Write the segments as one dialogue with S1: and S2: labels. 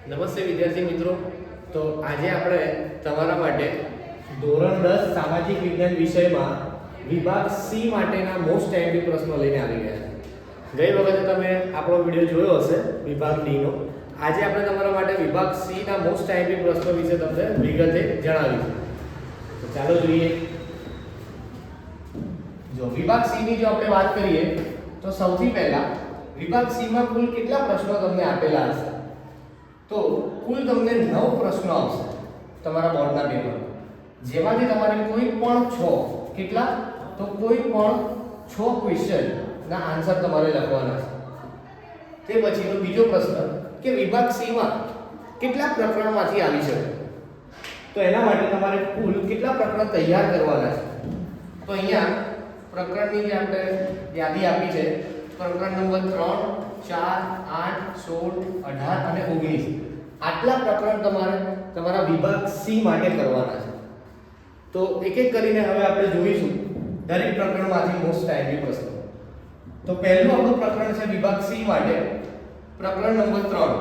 S1: નમસ્તે વિદ્યાર્થી મિત્રો. તો આજે આપણે તમારા માટે ધોરણ 10 સામાજિક વિજ્ઞાન વિષયમાં વિભાગ સી માટેના મોસ્ટ આઈએમપી પ્રશ્નો લઈને આવી ગયા છે. ગઈ વખતે તમે આપણો વિડિયો જોયો હશે વિભાગ ડી નો. આજે આપણે તમારા માટે વિભાગ સી ના મોસ્ટ આઈએમપી પ્રશ્નો વિશે તમને વિગતે જણાવીશું. તો ચાલો જોઈએ. જો વિભાગ સી ની જો આપણે વાત કરીએ તો સૌથી પહેલા વિભાગ સી માં કુલ કેટલા પ્રશ્નો તમને આપેલા હશે? તો કુલ તમને 9 પ્રશ્નો આવશે તમારા બોર્ડના પેપર, જેમાંથી તમારે કોઈ પણ 6 કેટલા તો કોઈ પણ 6 ક્વેશ્ચન ના આન્સર તમારે લખવાના છે. તે પછીનો બીજો પ્રશ્ન કે વિભાગ સી માં કેટલા પ્રકરણમાંથી આવી શકે, તો એના માટે તમારે કુલ કેટલા પ્રકરણ તૈયાર કરવાના છે. તો અહીંયા પ્રકરણની જે આપણે યાદી આપી છે, પ્રકરણ નંબર 3, 4, 8, 16, 18 અને 19 આટલા પ્રકરણ તમારે તમારા વિભાગ સી માટે કરવાના છે. તો એક એક કરીને હવે આપણે જોઈશું દરેક પ્રકરણમાંથી મોસ્ટ આઈએમપી પ્રશ્નો. તો પહેલું આપણું પ્રકરણ છે વિભાગ સી માટે પ્રકરણ નંબર 3.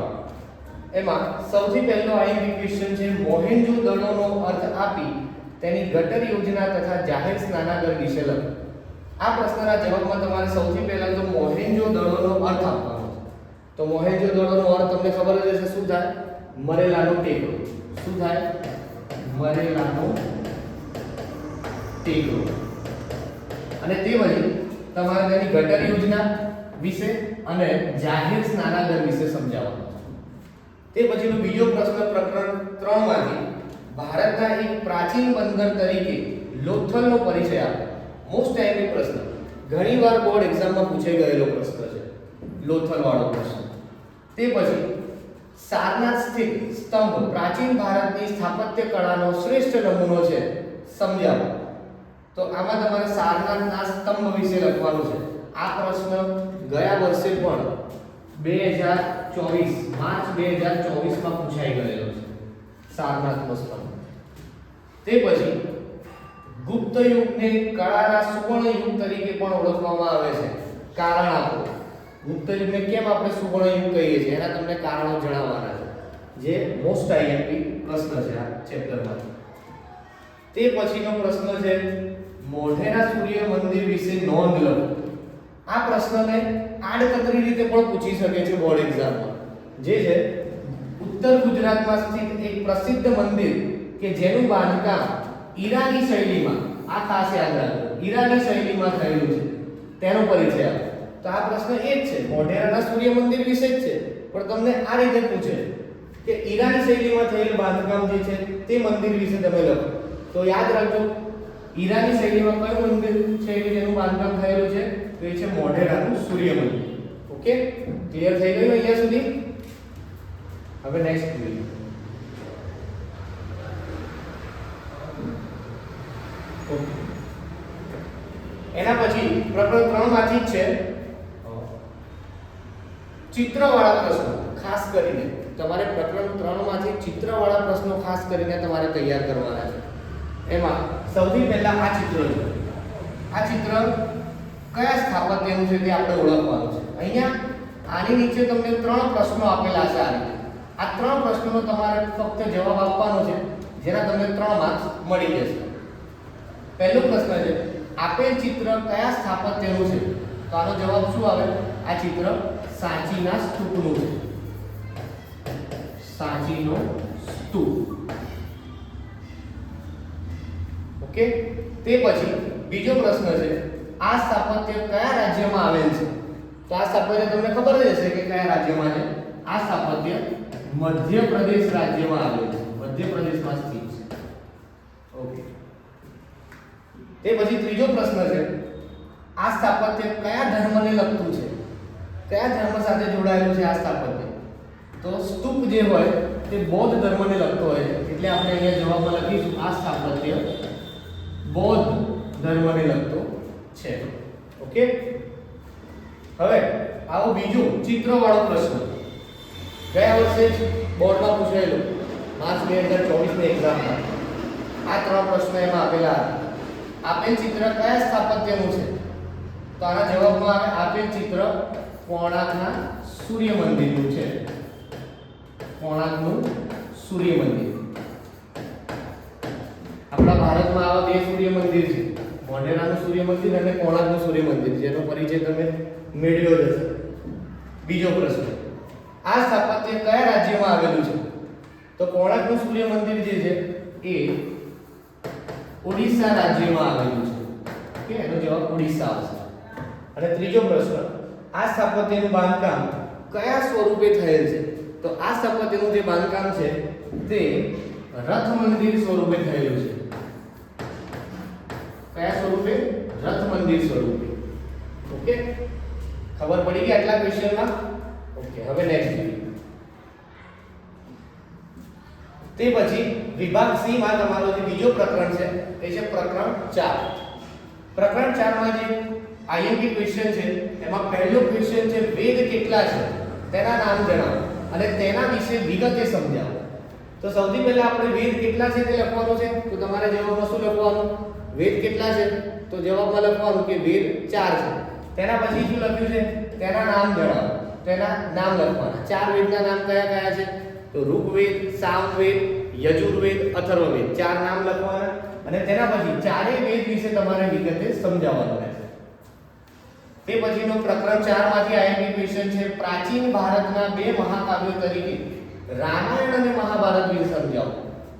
S1: એમાં સૌથી પહેલો આઈએમપી ક્વેશ્ચન છે મોહેન્જો-દડોનો અર્થ આપી તેની ગટર યોજના તથા જાહેર સ્નાનાગર વિશે લખો. આ પ્રશ્નના જવાબમાં તમારે સૌથી પહેલા તો મોહેન્જો-દડોનો અર્થ આપવાનો છે. તો મોહેન્જો-દડોનો અર્થ તમને ખબર જ હશે શું થાય? મરેલાનો ટેકરો. શું થાય? મરેલાનો ટેકરો. અને તે પછી તમારે તેની ગટર યોજના વિશે અને જાહેર સ્નાનાગર વિશે સમજાવવાનું છે. તે પછીનો બીજો પ્રશ્ન પ્રકરણ 3 માંથી ભારતના એક પ્રાચીન બંદર તરીકે લોથલનો પરિચય આપો. મોસ્ટ આઈએમપી પ્રશ્ન, ઘણીવાર બોર્ડ એક્ઝામમાં પૂછાઈ ગયેલો પ્રશ્ન છે, લોથલ વાળો પ્રશ્ન. તે પછી સારનાથ સ્થિત સ્તંભ પ્રાચીન ભારતની સ્થાપત્ય કળાનો શ્રેષ્ઠ નમૂનો છે, સમજાવો. તો આમાં તમારે સારનાથના સ્તંભ વિશે લખવાનું છે. આ પ્રશ્ન ગયા વર્ષે પણ 2024 માર્ચ 2024 માં પૂછાઈ ગયેલો છે, સારનાથનો સ્તંભ. તે પછી ગુપ્ત યુગને કળાના સુવર્ણ યુગ તરીકે પણ ઓળખવામાં આવે છે, કારણ આપો. ગુપ્ત યુગને કેમ આપણે સુવર્ણ યુગ કહીએ છીએ એના તમને કારણો જણાવવાના છે, જે મોસ્ટ આઈએમપી પ્રશ્ન છે આ ચેપ્ટરમાં. તે પછીનો પ્રશ્ન છે મોઢેરા સૂર્ય મંદિર વિશે નોંધ લખો. આ પ્રશ્નને આડકતરી રીતે પણ પૂછી શકે છે બોર્ડ એક્ઝામમાં, જે છે ઉત્તર ગુજરાતમાં સ્થિત એક પ્રસિદ્ધ મંદિર કે જેનું બાંધકામ ઈરાની શૈલીમાં, આ ખાસ યાદ રાખો, ઈરાની શૈલીમાં થયેલું છે, તેનો પરિચય આપો. તો આ પ્રશ્ન એ જ છે, મોઢેરાના સૂર્ય મંદિર વિશે જ છે, પણ તમને આ રીતે પૂછે કે ઈરાની શૈલીમાં થયેલું બાંધકામ જે છે તે મંદિર વિશે તમે લખો. તો યાદ રાખજો, ઈરાની શૈલીમાં કયું મંદિર છે કે જેનું બાંધકામ થયેલું છે? તો એ છે મોઢેરાનું સૂર્ય મંદિર. ઓકે, ક્લિયર થઈ ગયું અહીંયા સુધી? હવે નેક્સ્ટ જોઈએ. એના પછી પ્રકરણ 3 માંથી જ છે ચિત્રવાળા પ્રશ્નો. ખાસ કરીને તમારે પ્રકરણ 3 માંથી ચિત્રવાળા પ્રશ્નો ખાસ કરીને તમારે તૈયાર કરવાના છે. એમાં સૌથી પહેલા આ ચિત્ર છે. આ ચિત્ર કયા સ્થાપત્યનું છે તે આપણે ઓળખવાનું છે. અહીંયા આની નીચે તમને 3 પ્રશ્નો આપેલા છે. આ 3 પ્રશ્નોનો તમારે ફક્ત જવાબ આપવાનો છે, જેના તમને 3 માર્ક્સ મળી જશે. પહેલો પ્રશ્ન છે આપેલ ચિત્ર કયા સ્થાપત્યનું છે? તો આનો જવાબ શું આવે? આ ચિત્ર સાંચીના સ્તૂપનું છે, સાંચીનો સ્તૂપ. ઓકે. તે પછી બીજો પ્રશ્ન છે આ સ્થાપત્ય કયા રાજ્યમાં આવેલ છે? તો આ સ્થાપત્ય તમને ખબર જ હશે કે કયા રાજ્યમાં છે. આ સ્થાપત્ય મધ્યપ્રદેશ રાજ્યમાં આવેલ છે, મધ્યપ્રદેશમાં સ્થિત છે. ઓકે. તે પછી ત્રીજો પ્રશ્ન છે આ સ્થાપત્ય કયા ધર્મને લગતું છે? કયા ધર્મ સાથે જોડાયેલું છે આ સ્થાપત્ય? તો સ્તૂપ જે હોય તે બૌદ્ધ ધર્મને લગતો હોય છે, એટલે આપણે અહીંયા જવાબમાં લખીશું આ સ્થાપત્ય બૌદ્ધ ધર્મને લગતો છે. ઓકે. હવે આવો બીજો ચિત્રવાળો પ્રશ્ન. ગયા વર્ષે જ બોર્ડમાં પૂછાયેલો, માર્ચ 2024 ની એક્ઝામમાં. આ 3 પ્રશ્નો એમાં આપેલા હતા. આપેલ ચિત્ર કયા સ્થાપત્યનું છે? તો આના જવાબમાં આવે આપેલ ચિત્ર કોણાર્કના સૂર્ય મંદિરનું છે. કોણાર્કનું સૂર્ય મંદિર. આપણા ભારતમાં આવા બે સૂર્ય મંદિર છે, મોઢેરાનું સૂર્ય મંદિર અને કોણાર્કનું સૂર્ય મંદિર, જેનો પરિચય તમે મેળવ્યો જ હશે. બીજો પ્રશ્ન, આ સ્થાપત્ય કયા રાજ્યમાં આવેલું છે? તો કોણાર્કનું સૂર્ય મંદિર જે છે એ ઓડિશા રાજ્યમાં આવેલું છે. ઓકે, એનો જવાબ ઓડિશા આવશે. અને ત્રીજો પ્રશ્ન, આ સ્થાપત્યનું બાંધકામ કયા સ્વરૂપે થયેલ છે? તો આ સ્થાપત્યનું જે બાંધકામ છે તે રથ મંદિર સ્વરૂપે થયેલું છે. કયા સ્વરૂપે? રથ મંદિર સ્વરૂપે. ઓકે, ખબર પડી ગઈ આટલા ક્વેશ્ચનમાં? ઓકે, હવે નેક્સ્ટ જોઈએ. તે પછી વિભાગ સી માં તમારો જે બીજો પ્રકરણ છે એ છે પ્રકરણ 4. પ્રકરણ 4 માં જે આઈએમપી ક્વેશ્ચન છે એમાં પહેલો ક્વેશ્ચન છે વેદ કેટલા છે તેના નામ જણાવો અને તેના વિશે વિગતે સમજાવો. તો સૌથી પહેલા આપણે વેદ કેટલા છે તે લખવાનું છે. તો તમારે જવાબમાં શું લખવાનું? વેદ કેટલા છે? તો જવાબમાં લખવાનું કે વેદ 4 છે. તેના પછી શું લખ્યું છે? તેના નામ જણાવો. તેના નામ લખવાના. 4 વેદના નામ કયા કયા છે? તો ઋગ્વેદ, સામવેદ, યજુર્વેદ, અથર્વવેદ. 4 નામ લખવાના અને તેના પછી ચારેય વેદ વિશે તમારે વિગતે સમજાવવાનું રહેશે. તે પછીનો પ્રકરણ 4 માંથી આઈએમપી ક્વેશ્ચન છે પ્રાચીન ભારતના બે મહાકાવ્યો તરીકે રામાયણ અને મહાભારત વિશે સમજાવો.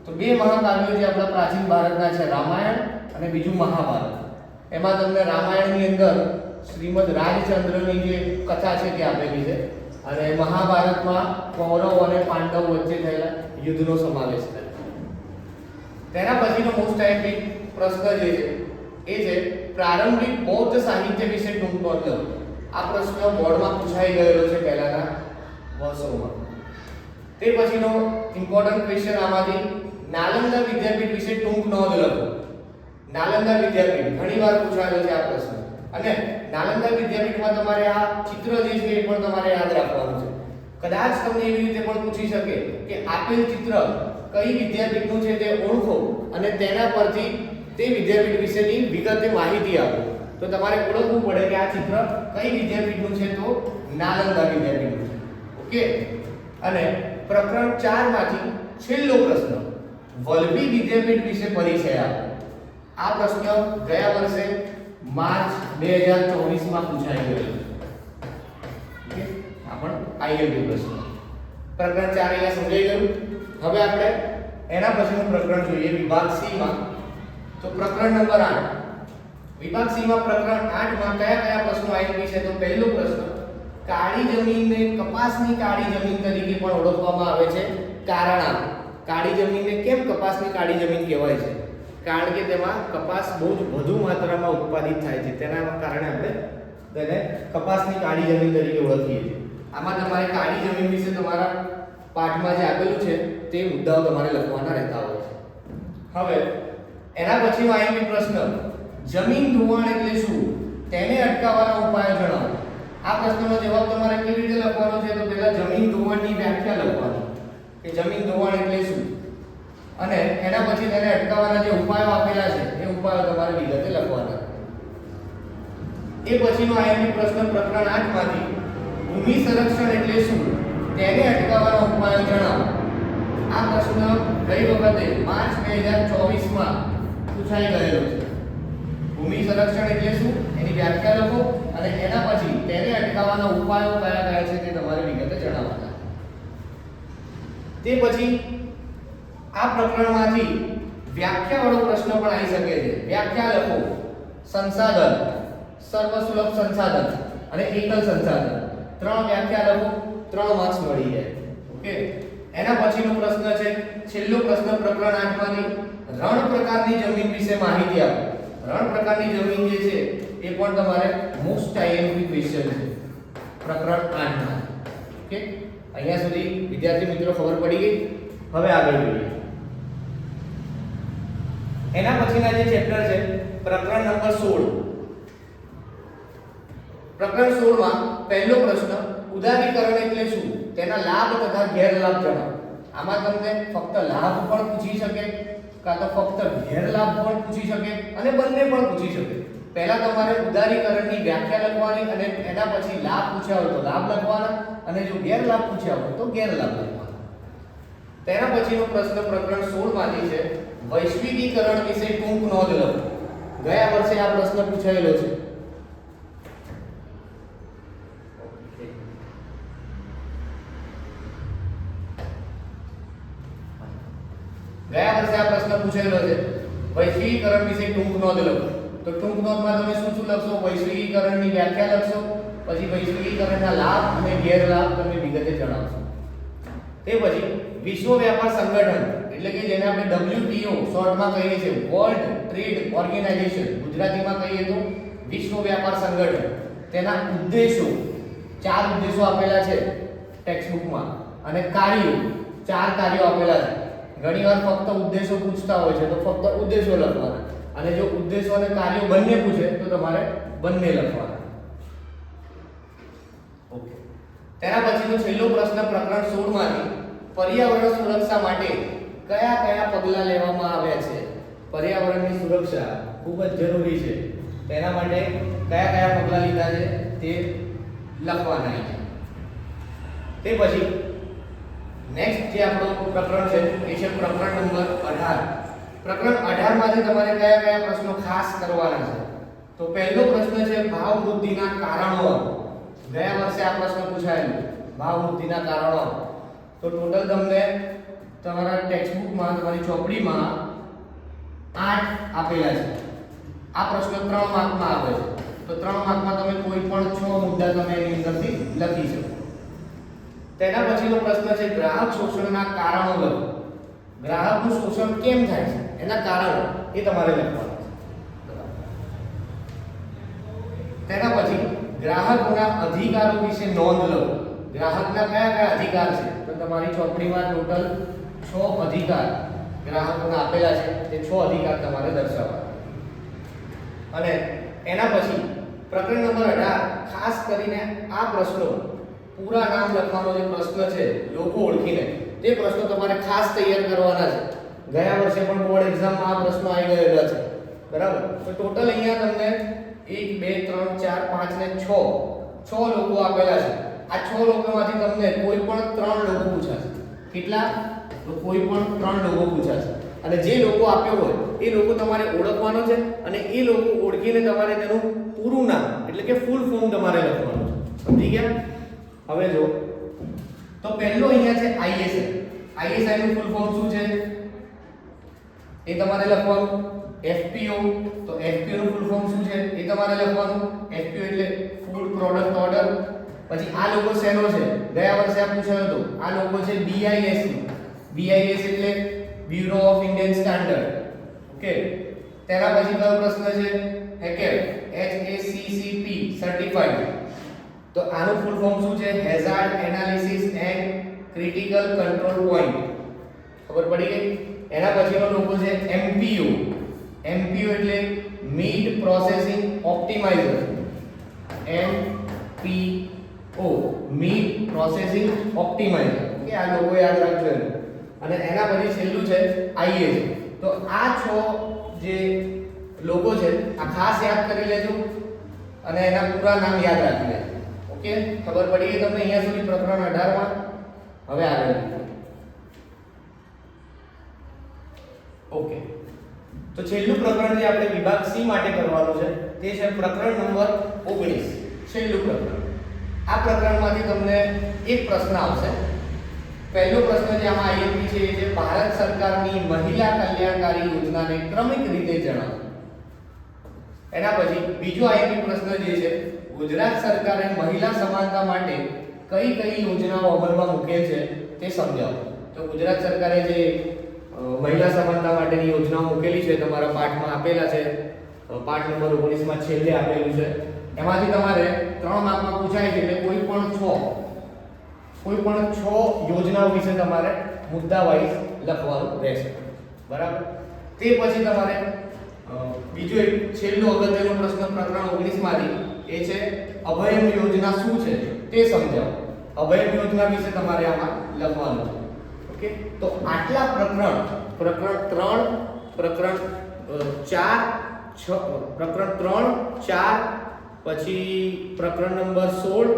S1: તો બે મહાકાવ્યો જે આપણા પ્રાચીન ભારતના છે, રામાયણ અને બીજું મહાભારત. એમાં તમને રામાયણની અંદર શ્રીમદ રાજચંદ્રની જે કથા છે તે આપેલી છે અને મહાભારતમાં કૌરવ અને પાંડવ વચ્ચે થયેલા યુદ્ધનો સમાવેશ થાય. તેના પછીનો મોસ્ટ આઈએમપી પ્રશ્ન જે છે એ છે પ્રારંભિક બૌદ્ધ સાહિત્ય વિશે ટૂંક નોંધ લો. આ પ્રશ્ન બોર્ડમાં પૂછાઈ ગયેલો છે પહેલાના વર્ષોમાં. તે પછીનો ઇમ્પોર્ટન્ટ ક્વેશ્ચન આમાંથી નાલંદા વિદ્યાપીઠ વિશે ટૂંક નોંધ લખો. નાલંદા વિદ્યાપીઠ ઘણીવાર પૂછાયેલો છે આ પ્રશ્ન અને નાલંદા વિદ્યાપીઠમાં તમારે આ ચિત્ર જે છે એ પણ તમારે યાદ રાખવાનું છે. કદાચ તમને એવી રીતે પણ પૂછી શકે કે આપેલ ચિત્ર કઈ વિદ્યાપીઠનું છે તે ઓળખો અને તેના પરથી તે વિદ્યાપીઠ વિશેની વિગતે માહિતી આપો. તો તમારે ઓળખવું પડે કે આ ચિત્ર કઈ વિદ્યાપીઠનું છે? તો નાલંદા વિદ્યાપીઠનું છે. ઓકે, અને પ્રકરણ 4 માંથી છેલ્લો પ્રશ્ન વલ્લભી વિદ્યાપીઠ વિશે પરિચય આપો. આ પ્રશ્ન ગયા વર્ષે માર્ચ 2024 માં પૂછાઈ ગયેલો છે. ઓકે, આ પણ આઈએમપી પ્રશ્ન. પ્રકરણ 4 અહીંયા સમજાઈ ગયું. હવે આપણે એના પછીનું પ્રકરણ જોઈએ વિભાગ સી માં. તો પ્રકરણ નંબર 8. વિભાગ સી માં પ્રકરણ 8 માં કયા કયા પ્રશ્નો આઈએમપી છે? તો પહેલો પ્રશ્ન કાળી જમીનને કપાસની કાળી જમીન તરીકે પણ ઓળખવામાં આવે છે. કારણ આપો. કાળી જમીનને કેમ કપાસની કાળી જમીન કહેવાય છે? કારણ કે તેમાં કપાસ બહુ જ વધુ માત્રામાં ઉત્પાદિત થાય છે. તેના કારણે આપણે તેને કપાસની કાળી જમીન તરીકે ઓળખીએ છીએ. આમાં તમારે કાળી જમીન વિશે તમારા પાઠમાં જે આપેલું છે તે મુદ્દાઓ તમારે લખવાના રહેતા હોય છે. હવે એના પછીનો આઈએમપી પ્રશ્ન જમીન ધોવાણ એટલે શું? તેને અટકાવવાના ઉપાયો જણાવો. આ પ્રશ્નનો જવાબ તમારે કેવી રીતે લખવાનો છે? તો પહેલા જમીન ધોવાણની વ્યાખ્યા લખવાની કે જમીન ધોવાણ એટલે શું અને એના પછી તેને અટકાવવાના જે ઉપાયો આપેલા છે એ ઉપાયો તમારે વિગતે લખવાના. એ પછીનો આઈએમપી પ્રશ્ન પ્રકરણ 8 માંથી ભૂમિ સંરક્ષણ એટલે શું? તેને અટકાવવાના ઉપાયો જણાવો. આ પ્રશ્ન ગઈ વખતે માર્ચ 2024 માં પૂછાઈ ગયેલો છે. ભૂમિ સંરક્ષણ એટલે શું? એની વ્યાખ્યા લખો અને એના પછી તેને અટકાવવાના ઉપાયો કયા કયા છે તે તમારે વિગતે જણાવવાના. તે પછી આ પ્રકરણમાંથી વ્યાખ્યા વાળો પ્રશ્ન પણ આવી શકે છે. વ્યાખ્યા લખો. સંસાધન, સર્વસુલભ સંસાધન અને એકલ સંસાધન. 3 વ્યાખ્યા લખો, 3 માર્ક્સ મળી જાય. ઓકે, એના પછીનો પ્રશ્ન છે છેલ્લો પ્રશ્ન પ્રકરણ 8 માંથી રણ પ્રકારની જમીન વિશે માહિતી આપો. રણ પ્રકારની જમીન જે છે એ પણ તમારે મોસ્ટ આઈએમપી ક્વેશ્ચન છે પ્રકરણ 8 માં. ઓકે, અહીંયા સુધી વિદ્યાર્થી મિત્રો ખબર પડી ગઈ. હવે આગળ જોઈએ. એના પછીના જે ચેપ્ટર છે પ્રકરણ નંબર 16. પ્રકરણ 16 માં પહેલો પ્રશ્ન ઉદારીકરણ એટલે શું? તેના લાભ તથા ગેરલાભ જણાવો. આમાં તમને ફક્ત લાભ પણ પૂછી શકે કાં તો ફક્ત ગેરલાભ પણ પૂછી શકે અને બંને પણ પૂછી શકે. પહેલા તમારે ઉદારીકરણની વ્યાખ્યા લખવાની અને એના પછી લાભ પૂછ્યા હોય તો લાભ લખવાના અને જો ગેરલાભ પૂછ્યા હોય તો ગેરલાભ લખવાના. તેના પછીનો પ્રશ્ન પ્રકરણ 16 માંથી છે વૈશ્વિકીકરણ વિશે ટૂંક નોંધ લો. ગયા વર્ષે આ પ્રશ્ન પૂછાયેલો છે. ગયા વર્ષે આ પ્રશ્ન પૂછાયેલો છે વૈશ્વિકીકરણ વિશે ટૂંક નોંધ લો. તો ટૂંક નોંધમાં તમે શું શું લખશો? વૈશ્વિકીકરણની વ્યાખ્યા લખશો, પછી વૈશ્વિકીકરણના લાભ અને ગેરલાભ તમે વિગતે જણાવશો. તે પછી વિશ્વ વ્યાપાર સંગઠન એટલે કે જેને આપણે WTO શોર્ટમાં કહીએ છીએ, વર્લ્ડ ટ્રેડ ઓર્ગેનાઇઝેશન, ગુજરાતીમાં કહીએ તો વિશ્વ વ્યાપાર સંગઠન, તેના ઉદ્દેશો, 4 ઉદ્દેશો આપેલા છે ટેક્સ્ટ બુકમાં અને કાર્યો, 4 કાર્યો આપેલા છે. ઘણીવાર ફક્ત ઉદ્દેશો પૂછતા હોય છે તો ફક્ત ઉદ્દેશો લખવાના, અને જો ઉદ્દેશો અને કાર્યો બંને પૂછે તો તમારે બંને લખવાના. ઓકે. તેના પછીનો છેલ્લો પ્રશ્ન પ્રકરણ 16 માંથી પર્યાવરણ સુરક્ષા માટે કયા કયા પગલાં લેવામાં આવ્યા છે? પર્યાવરણની સુરક્ષા ખૂબ જ જરૂરી છે, તેના માટે કયા કયા પગલાં લીધા છે તે લખવાના છે. તે પછી નેક્સ્ટ જે આપણો પ્રકરણ છે એ છે પ્રકરણ નંબર 18. પ્રકરણ 18 માંથી તમારે કયા કયા પ્રશ્નો ખાસ કરવાના છે? તો પહેલો પ્રશ્ન છે ભાવ વૃદ્ધિના કારણો. ગયા વર્ષે આ પ્રશ્ન પૂછાયેલો, ભાવ વૃદ્ધિના કારણો. તો ટોટલ તમને તમારા ટેક્સ્ટ બુકમાં, તમારી ચોપડીમાં 8 આપેલા છે. આ પ્રશ્ન 3 માર્કમાં આવે છે. તો 3 માર્કમાં તમે કોઈ પણ 6 મુદ્દા તમે એની અંદરથી લખી શકો. તેના પછીનો પ્રશ્ન છે ગ્રાહક શોષણના કારણો લખો. ગ્રાહકનું શોષણ કેમ થાય છે એના કારણો એ તમારે લખવાના છે. તેના પછી ગ્રાહકોના અધિકારો વિશે નોંધ લો. ગ્રાહકના કયા કયા અધિકાર છે? તો તમારી ચોપડીમાં ટોટલ 6 અધિકાર ગ્રાહકોના આપેલા છે. તે 6 અધિકાર તમારે દર્શાવવા. અને એના પછી પ્રકરણ નંબર 18 ખાસ કરીને આ પ્રશ્નો પૂરા નામ લખવાનો જે પ્રશ્ન છે લોકો ઓળખીને, તે પ્રશ્નો તમારે ખાસ તૈયાર કરવાના છે. ગયા વર્ષે પણ બોર્ડ એક્ઝામમાં આ પ્રશ્નો આવી ગયેલા છે, બરાબર? તો ટોટલ અહીંયા તમને 1 2 3 4 5 ને 6 લોકો આપેલા છે. આ 6 લોકોમાંથી તમને કોઈ પણ 3 લોકો પૂછાશે. કેટલા? તો કોઈ પણ 3 લોકો પૂછાશે. અને જે લોકો આપ્યો હોય એ લોકો તમારે ઓળખવાનો છે, અને એ લોકો ઓળખીને તમારે તેનું પૂરું નામ એટલે કે ફૂલ ફોર્મ તમારે લખવાનું છે. સમજી ગયા? હવે જો તો પહેલો અહીંયા છે ISI. ISI નું ફૂલ ફોર્મ શું છે એ તમારે લખવાનું. FPO, તો FPO નું ફૂલ ફોર્મ શું છે એ તમારે લખવાનું. FPO એટલે ફૂડ પ્રોડક્ટ ઓર્ડર. પછી આ લોગો શેનો છે? ગયા વર્ષે આ પૂછાયો હતો. આ લોગો છે BIS. BIS એટલે bureau of Indian standard. Okay. તેના પછી કયો પ્રશ્ન છે? HACCP certified. તો આનું ફૂલ ફોર્મ શું છે? Hazard analysis and critical control point. ખબર પડી ગઈ? એના પછીનો લોગો છે MPO. MPO એટલે meat processing optimizer. MPO meat processing optimizer. Okay, આ લોગો યાદ રાખજો. અને એના પછી છેલ્લું છે IS. તો આ 6 જે લોગો છે આ ખાસ યાદ કરી લેજો અને એના પૂરા નામ યાદ રાખી લેજો. ઓકે, ખબર પડી ગઈ તમને અહીંયા સુધી પ્રકરણ 18 માં? હવે આગળ. ઓકે, તો છેલ્લું પ્રકરણ જે આપણે વિભાગ C માટે કરવાનું છે તે છે પ્રકરણ નંબર 19. છેલ્લું પ્રકરણ. આ પ્રકરણમાંથી તમને એક પ્રશ્ન આવશે. પહેલો પ્રશ્ન જે આમાં IMP છે એ છે ભારત સરકારની મહિલા કલ્યાણકારી યોજનાને ક્રમિક રીતે જણાવો. એના પછી બીજો IMP પ્રશ્ન જે છે ગુજરાત સરકારે મહિલા સમાનતા માટે કઈ કઈ યોજનાઓ અમલમાં મૂકેલ છે તે સમજાવો. તો ગુજરાત સરકારે જે મહિલા સમાનતા માટેની યોજનાઓ મૂકેલી છે તમારા પાઠમાં આપેલા છે. પાઠ નંબર 19 માં છેલ્લે આપેલું છે. એમાંથી તમારે 3 માર્કમાં પૂછાય છે એટલે કોઈ પણ 6 યોજનાઓ વિશે તમારે મુદ્દા વાઇઝ લખવાનું રહેશે, બરાબર? તે પછી તમારે બીજો એક છેલ્લો અગત્યનો પ્રશ્ન પ્રકરણ 19 માંથી એ છે અભયમ યોજના શું છે તે સમજાવો. અભયમ યોજના વિશે તમારે આમાં લખવાનું છે. ઓકે, તો આટલા પ્રકરણ 3, પ્રકરણ 4 પછી પ્રકરણ નંબર 16,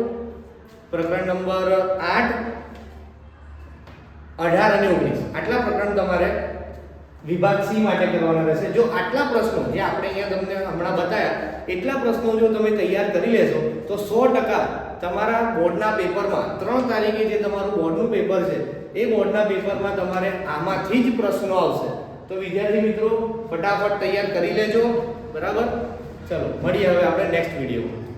S1: પ્રકરણ નંબર 8 18 અને 19 આટલા પ્રકરણ તમારે વિભાગ સી માટે કરવાના રહેશે. જો આટલા પ્રશ્નો જે આપણે અહીંયા તમને હમણાં બતાવ્યા એટલા પ્રશ્નો જો તમે તૈયાર કરી લેશો તો 100% તમારા બોર્ડના પેપરમાં 3 તારીખે જે તમારું બોર્ડનું પેપર છે એ બોર્ડના પેપરમાં તમારે આમાંથી જ પ્રશ્નો આવશે. તો વિદ્યાર્થી મિત્રો ફટાફટ તૈયાર કરી લેજો. બરાબર, ચલો મળીએ હવે આપણે નેક્સ્ટ વિડીયોમાં.